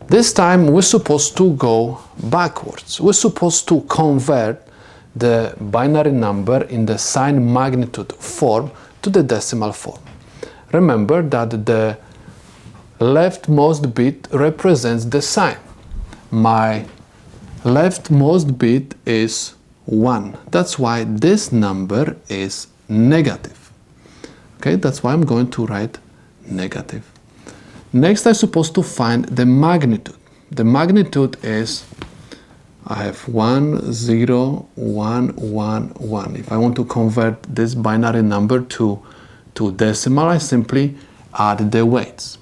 This time we're supposed to go backwards. We're supposed to convert the binary number in the sign magnitude form to the decimal form. Remember that the leftmost bit represents the sign. My leftmost bit is 1. That's why this number is negative. Okay, that's why I'm going to write negative. Next, I'm supposed to find the magnitude. The magnitude is, I have 1, 0, 1, 1, 1. If I want to convert this binary number to decimal, I simply add the weights.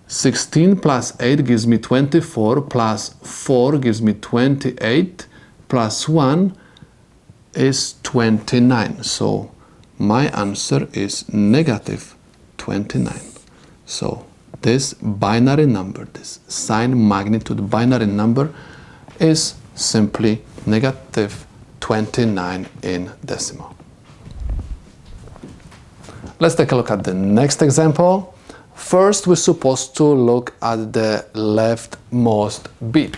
16 plus 8 gives me 24, plus 4 gives me 28, plus 1 is 29. So my answer is negative 29. So this binary number, this sign magnitude binary number, is simply negative 29 in decimal. Let's take a look at the next example. First, we're supposed to look at the leftmost bit.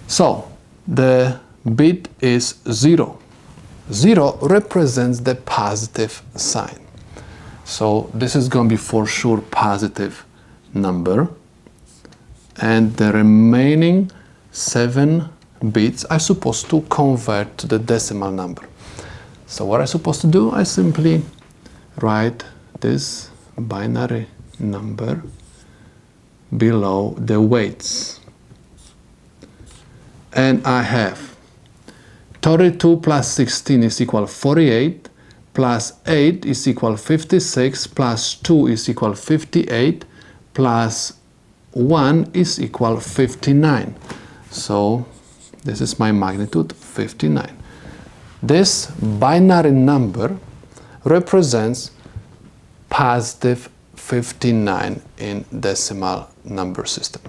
So the bit is 0. 0 represents the positive sign. So this is going to be for sure positive number. And the remaining 7 bits are supposed to convert to the decimal number. So what I'm supposed to do, I simply write this binary number below the weights. And I have 32 plus 16 is equal 48, plus 8 is equal 56, plus 2 is equal 58, plus 1 is equal 59. So this is my magnitude, 59. This binary number represents positive 59 in decimal number system.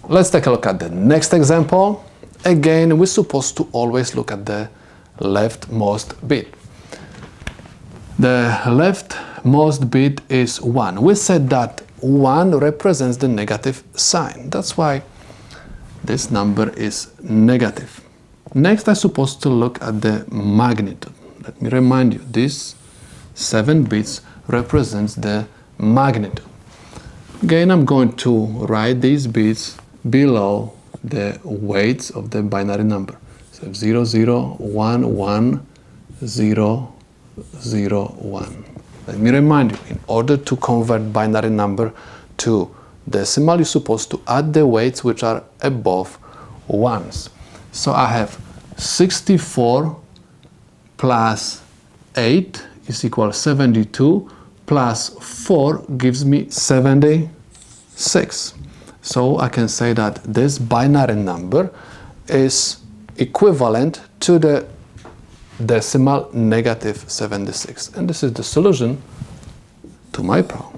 Let's take a look at the next example. Again, we're supposed to always look at the leftmost bit. The leftmost bit is 1. We said that 1 represents the negative sign. That's why this number is negative. Next, I'm supposed to look at the magnitude. Let me remind you, these 7 bits represents the magnitude. Again, I'm going to write these bits below the weights of the binary number. So 0, 0, 1, 1, 0, 0, 1. Let me remind you, in order to convert binary number to decimal, you're supposed to add the weights which are above ones. So I have 64 plus 8 is equal 72, plus 4 gives me 76. So I can say that this binary number is equivalent to the decimal negative 76. And this is the solution to my problem.